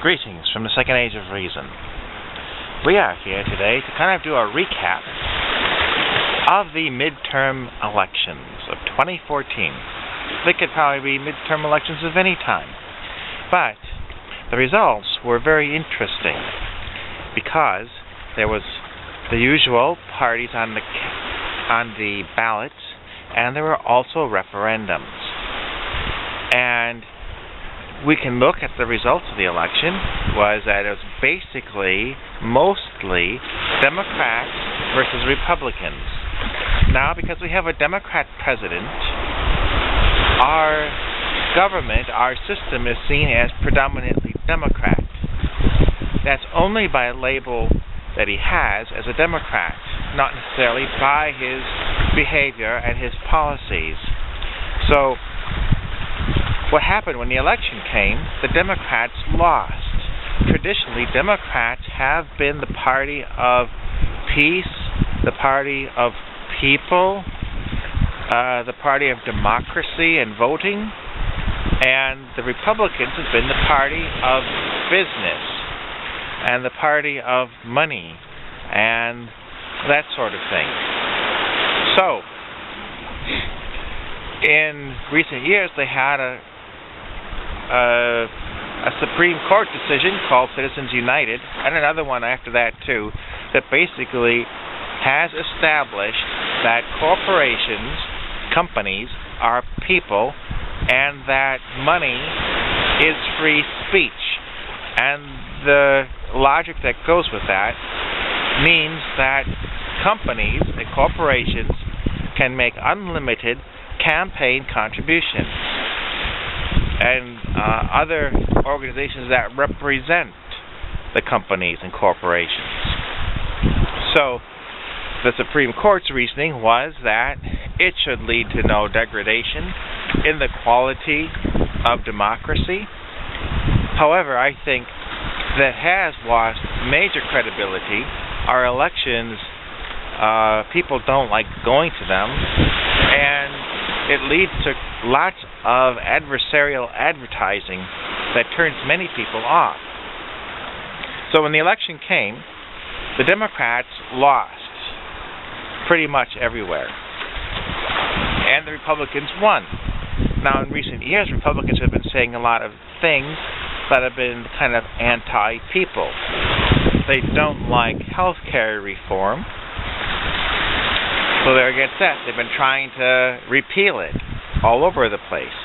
Greetings from the Second Age of Reason. We are here today to kind of do a recap of the midterm elections of 2014. They could probably be midterm elections of any time, but the results were very interesting because there was the usual parties on the ballot, and there were also referendums. And we can look at the results of the election was that it was basically mostly Democrats versus Republicans. Now, because we have a Democrat president, our government, our system is seen as predominantly Democrat. That's only by a label that he has as a Democrat, not necessarily by his behavior and his policies. So, what happened when the election came, the Democrats lost. Traditionally, Democrats have been the party of peace, the party of people, the party of democracy and voting, and the Republicans have been the party of business and the party of money and that sort of thing. So, in recent years, they had a Supreme Court decision called Citizens United, and another one after that too, that basically has established that corporations, companies, are people, and that money is free speech. And the logic that goes with that means that companies and corporations can make unlimited campaign contributions, and other organizations that represent the companies and corporations. So, the Supreme Court's reasoning was that it should lead to no degradation in the quality of democracy. However, I think that has lost major credibility. Our elections, people don't like going to them, and it leads to lots of adversarial advertising that turns many people off. So when the election came, the Democrats lost pretty much everywhere, and the Republicans won. Now, in recent years, Republicans have been saying a lot of things that have been kind of anti-people. They don't like health care reform, so they're against that. They've been trying to repeal it all over the place.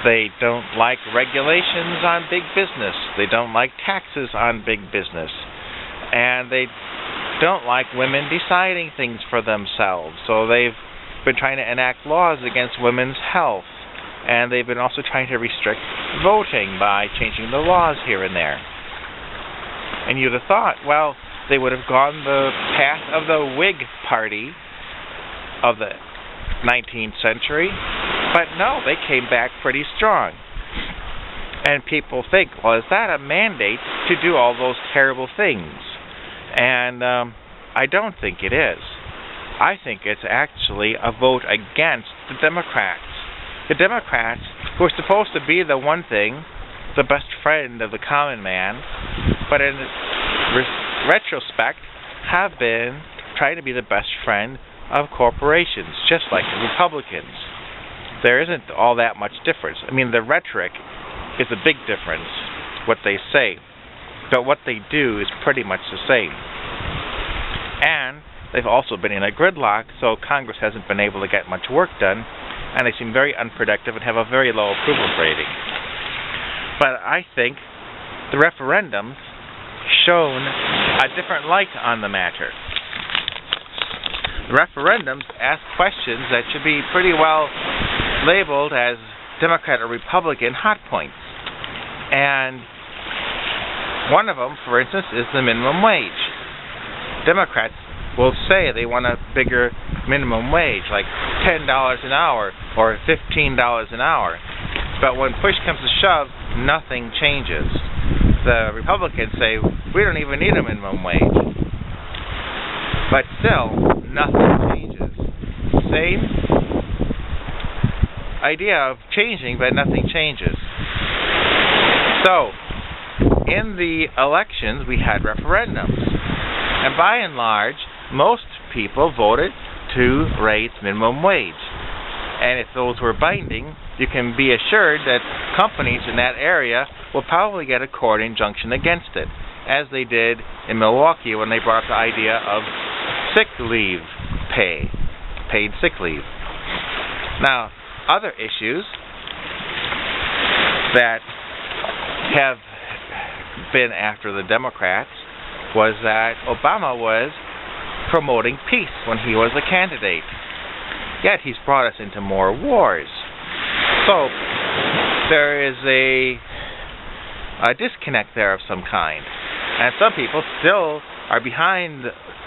They don't like regulations on big business. They don't like taxes on big business. And they don't like women deciding things for themselves. So they've been trying to enact laws against women's health. And they've been also trying to restrict voting by changing the laws here and there. And you'd have thought, well, they would have gone the path of the Whig Party of the 19th century, but no, they came back pretty strong. And people think, well, is that a mandate to do all those terrible things? And I don't think it is. I think it's actually a vote against the Democrats. The Democrats, who are supposed to be the one thing, the best friend of the common man, but in retrospect have been trying to be the best friend of corporations, just like the Republicans. There isn't all that much difference. I mean, the rhetoric is a big difference, what they say, but what they do is pretty much the same. And they've also been in a gridlock, so Congress hasn't been able to get much work done, and they seem very unproductive and have a very low approval rating. But I think the referendums shone a different light on the matter. The referendums ask questions that should be pretty well labeled as Democrat or Republican hot points. And one of them, for instance, is the minimum wage. Democrats will say they want a bigger minimum wage, like $10 an hour or $15 an hour. But when push comes to shove, nothing changes. The Republicans say, we don't even need a minimum wage. But still, nothing changes. Same idea of changing, but nothing changes. So, in the elections, we had referendums. And by and large, most people voted to raise minimum wage. And if those were binding, you can be assured that companies in that area will probably get a court injunction against it, as they did in Milwaukee when they brought up the idea of sick leave pay, paid sick leave. Now, other issues that have been after the Democrats was that Obama was promoting peace when he was a candidate. Yet he's brought us into more wars. So there is a disconnect there of some kind. And some people still are behind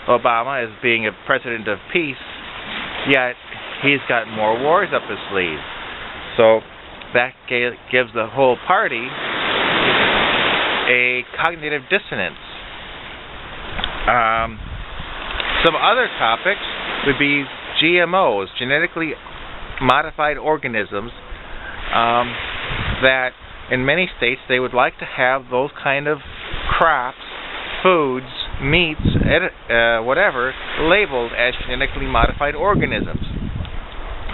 Obama as being a president of peace, yet he's got more wars up his sleeve. So that gives the whole party a cognitive dissonance. Some other topics would be GMOs, genetically modified organisms, that in many states they would like to have those kind of crops, foods, meats, whatever, labeled as genetically modified organisms.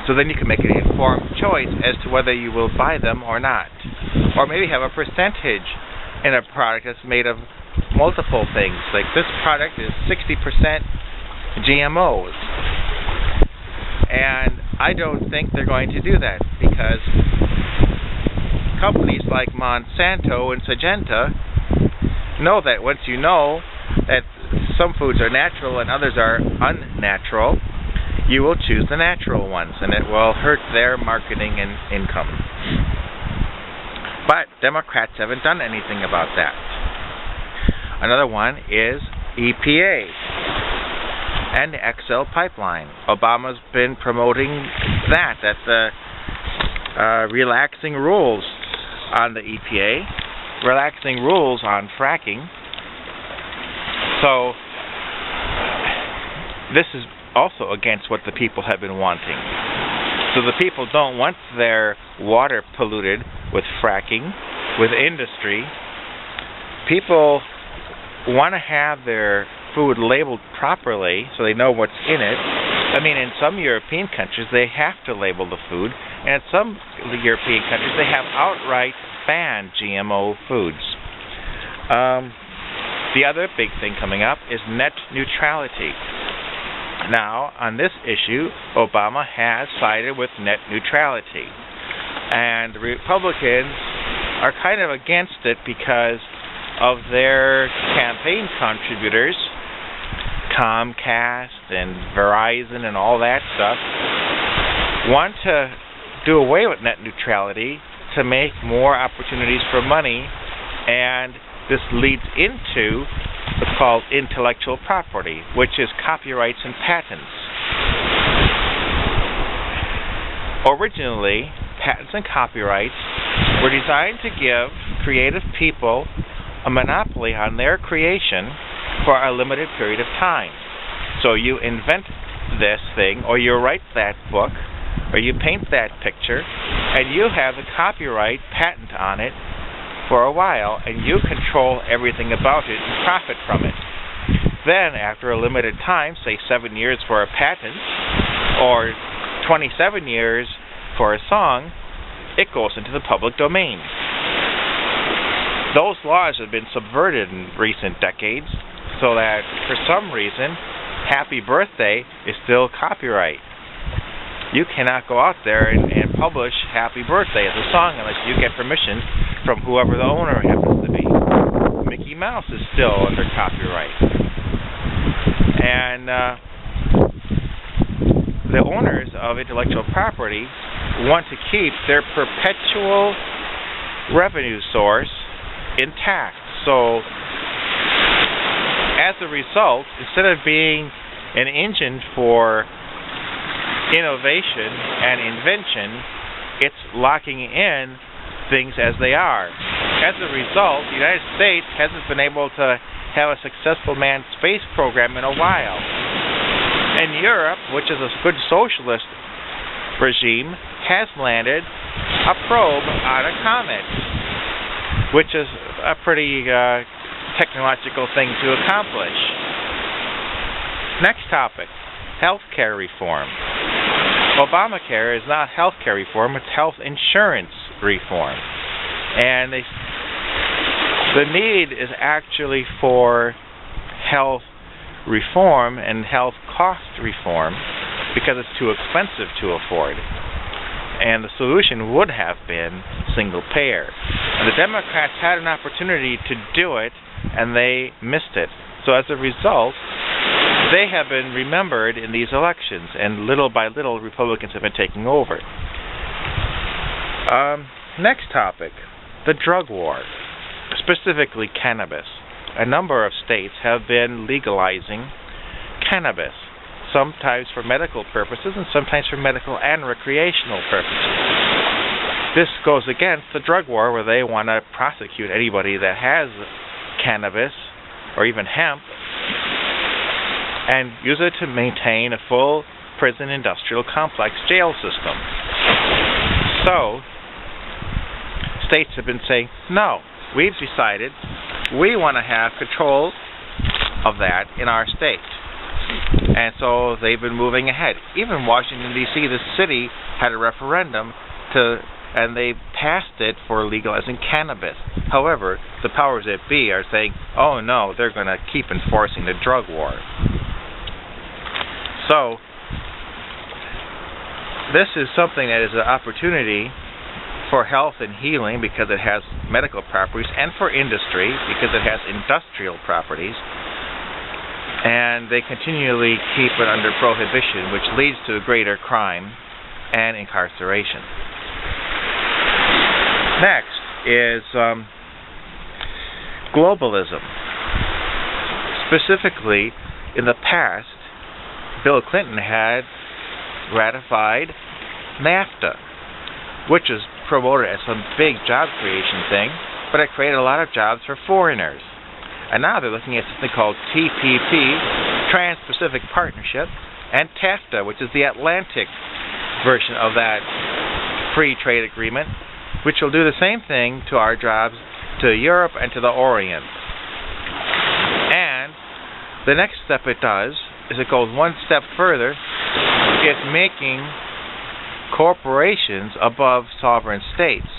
So then you can make an informed choice as to whether you will buy them or not. Or maybe have a percentage in a product that's made of multiple things. Like this product is 60% GMOs. And I don't think they're going to do that, because companies like Monsanto and Syngenta know that once you know that some foods are natural and others are unnatural, you will choose the natural ones, and it will hurt their marketing and income. But Democrats haven't done anything about that. Another one is EPA and the XL pipeline. Obama's been promoting that the relaxing rules on the EPA, relaxing rules on fracking. So this is also against what the people have been wanting. So the people don't want their water polluted with fracking, with industry. People want to have their food labeled properly so they know what's in it. I mean, in some European countries they have to label the food, and in some European countries they have outright banned GMO foods. The other big thing coming up is net neutrality. Now, on this issue, Obama has sided with net neutrality, and the Republicans are kind of against it because of their campaign contributors, Comcast and Verizon and all that stuff, want to do away with net neutrality to make more opportunities for money, and this leads into what's called intellectual property, which is copyrights and patents. Originally, patents and copyrights were designed to give creative people a monopoly on their creation for a limited period of time. So you invent this thing, or you write that book, or you paint that picture, and you have the copyright patent on it for a while, and you control everything about it and profit from it. Then, after a limited time, say 7 years for a patent, or 27 years for a song, it goes into the public domain. Those laws have been subverted in recent decades, so that for some reason, Happy Birthday is still copyright. You cannot go out there and publish Happy Birthday as a song unless you get permission from whoever the owner happens to be. Mickey Mouse is still under copyright. And the owners of intellectual property want to keep their perpetual revenue source intact. So as a result, instead of being an engine for innovation and invention, it's locking in things as they are. As a result, the United States hasn't been able to have a successful manned space program in a while. And Europe, which is a good socialist regime, has landed a probe on a comet. which is a pretty technological thing to accomplish. Next topic, healthcare reform. Obamacare is not healthcare reform, it's health insurance reform. And the need is actually for health reform and health cost reform because it's too expensive to afford. And the solution would have been single payer. And the Democrats had an opportunity to do it, and they missed it. So as a result, they have been remembered in these elections, and little by little, Republicans have been taking over. Next topic, the drug war, specifically cannabis. A number of states have been legalizing cannabis, sometimes for medical purposes and sometimes for medical and recreational purposes. This goes against the drug war, where they want to prosecute anybody that has cannabis or even hemp and use it to maintain a full prison industrial complex jail system. So, states have been saying, no, we've decided we want to have control of that in our state. And so they've been moving ahead. Even Washington, D.C., the city, had a referendum and they passed it for legalizing cannabis. However, the powers that be are saying, oh no, they're going to keep enforcing the drug war. So, this is something that is an opportunity for health and healing because it has medical properties, and for industry because it has industrial properties. And they continually keep it under prohibition, which leads to greater crime and incarceration. Next is globalism. Specifically, in the past, Bill Clinton had ratified NAFTA, which is promoted as some big job creation thing, but it created a lot of jobs for foreigners. And now they're looking at something called TPP, Trans-Pacific Partnership, and TAFTA, which is the Atlantic version of that free trade agreement, which will do the same thing to our jobs to Europe and to the Orient. And the next step it does is it goes one step further. It's making corporations above sovereign states.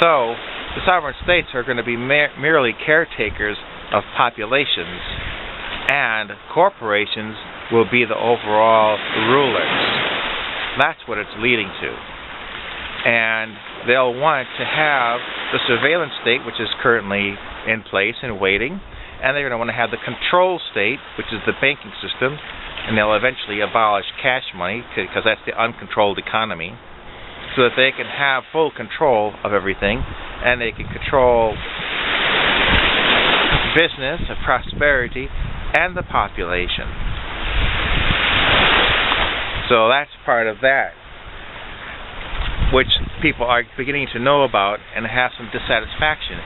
So the sovereign states are going to be merely caretakers of populations, and corporations will be the overall rulers. That's what it's leading to. And they'll want to have the surveillance state, which is currently in place and waiting, and they're going to want to have the control state, which is the banking system, and they'll eventually abolish cash money because that's the uncontrolled economy, so that they can have full control of everything, and they can control business and prosperity and the population. So that's part of that, which people are beginning to know about and have some dissatisfaction,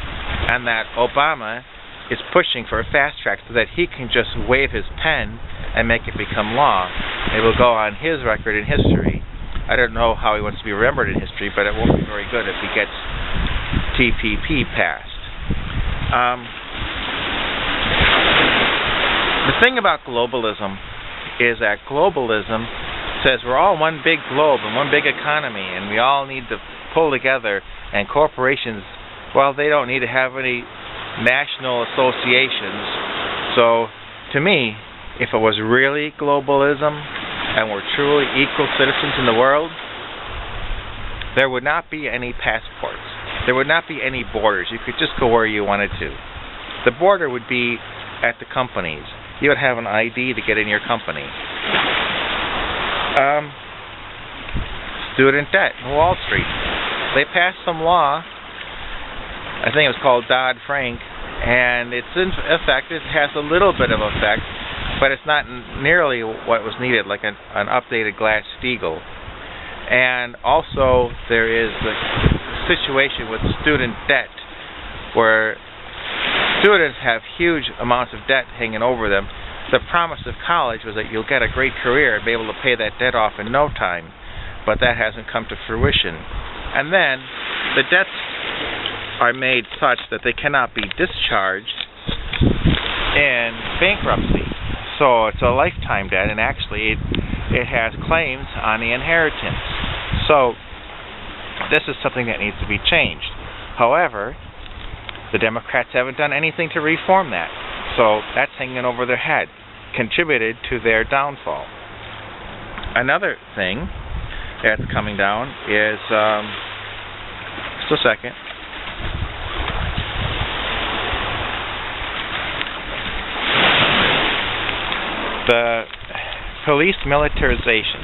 and that Obama is pushing for a fast track so that he can just wave his pen and make it become law. It will go on his record in history. I don't know how he wants to be remembered in history, but it won't be very good if he gets TPP passed. The thing about globalism is that globalism says we're all one big globe and one big economy, and we all need to pull together, and corporations, well, they don't need to have any national associations. So, to me, if it was really globalism and we're truly equal citizens in the world, there would not be any passports. There would not be any borders. You could just go where you wanted to. The border would be at the companies. You would have an ID to get in your company. Student debt in Wall Street. They passed some law, I think it was called Dodd-Frank, and it's in effect. It has a little bit of effect, but it's not nearly what was needed, like an updated Glass-Steagall. And also there is the situation with student debt, where students have huge amounts of debt hanging over them. The promise of college was that you'll get a great career and be able to pay that debt off in no time, but that hasn't come to fruition. And then the debt are made such that they cannot be discharged in bankruptcy. So it's a lifetime debt, and actually it has claims on the inheritance. So this is something that needs to be changed. However, the Democrats haven't done anything to reform that. So that's hanging over their head, contributed to their downfall. Another thing that's coming down is, just a second. The police militarization.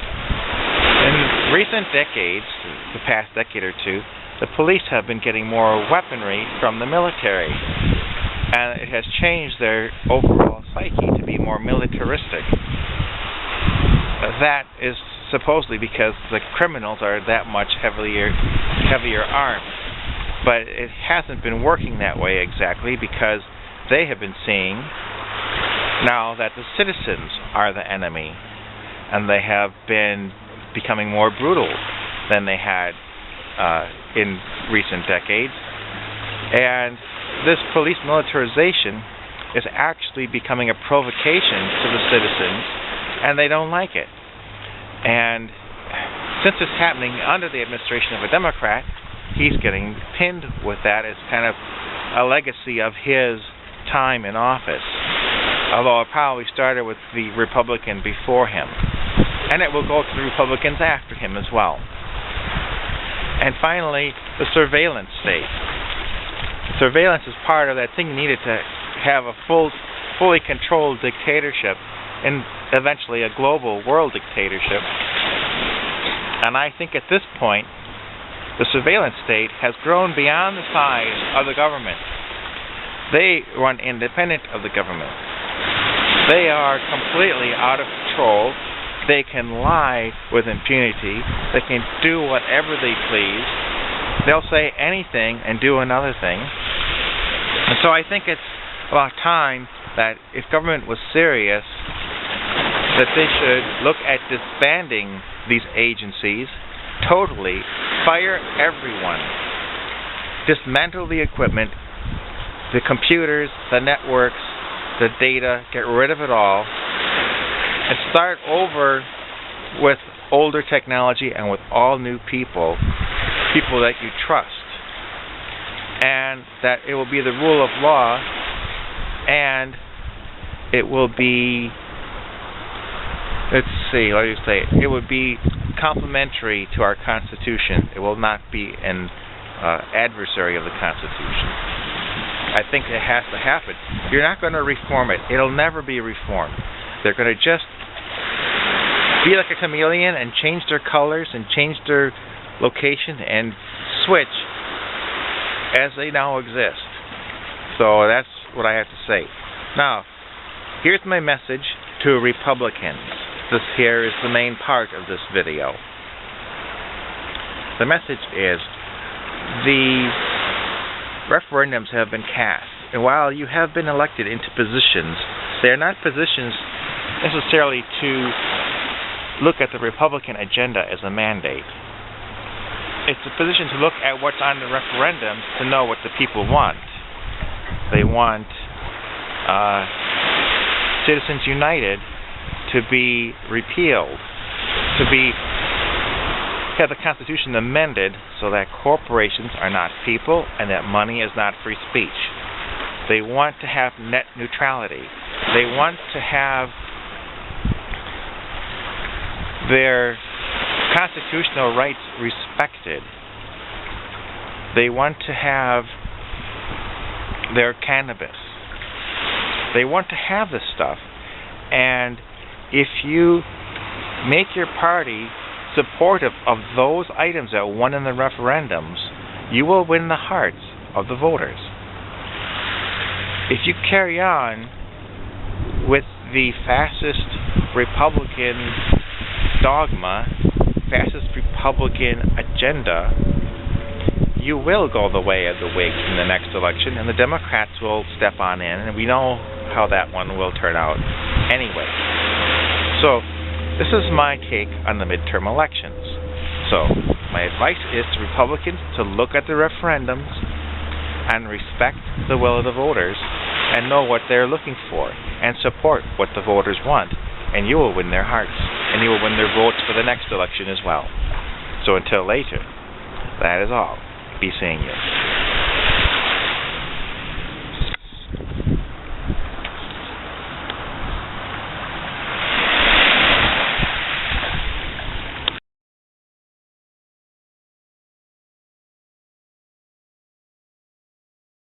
In recent decades, the past decade or two, the police have been getting more weaponry from the military, and it has changed their overall psyche to be more militaristic. That is supposedly because the criminals are that much heavier armed. But it hasn't been working that way exactly, because they have been seeing now that the citizens are the enemy, and they have been becoming more brutal than they had in recent decades. And this police militarization is actually becoming a provocation to the citizens, and they don't like it. And since it's happening under the administration of a Democrat, he's getting pinned with that as kind of a legacy of his time in office. Although it probably started with the Republican before him. And it will go to the Republicans after him as well. And finally, the surveillance state. Surveillance is part of that thing needed to have a fully controlled dictatorship, and eventually a global world dictatorship. And I think at this point, the surveillance state has grown beyond the size of the government. They run independent of the government. They are completely out of control. They can lie with impunity. They can do whatever they please. They'll say anything and do another thing. And so I think it's about time that if government was serious, that they should look at disbanding these agencies totally, fire everyone, dismantle the equipment, the computers, the networks, the data, get rid of it all, and start over with older technology and with all new people that you trust. And that it will be the rule of law, and it will be, it would be complementary to our Constitution. It will not be an adversary of the Constitution. I think it has to happen. You're not going to reform it. It'll never be reformed. They're going to just be like a chameleon and change their colors and change their location and switch as they now exist. So that's what I have to say. Now, here's my message to Republicans. This here is the main part of this video. The message is, the referendums have been cast, and while you have been elected into positions, they are not positions necessarily to look at the Republican agenda as a mandate. It's a position to look at what's on the referendum to know what the people want. They want Citizens United to be repealed, to have the Constitution amended so that corporations are not people and that money is not free speech. They want to have net neutrality. They want to have their constitutional rights respected. They want to have their cannabis. They want to have this stuff. And if you make your party supportive of those items that won in the referendums, you will win the hearts of the voters. If you carry on with the fascist Republican dogma, fascist Republican agenda, you will go the way of the Whigs in the next election, and the Democrats will step on in, and we know how that one will turn out anyway. So, this is my take on the midterm elections. So, my advice is to Republicans to look at the referendums, and respect the will of the voters and know what they're looking for and support what the voters want, and you will win their hearts and you will win their votes for the next election as well. So until later, that is all. Be seeing you.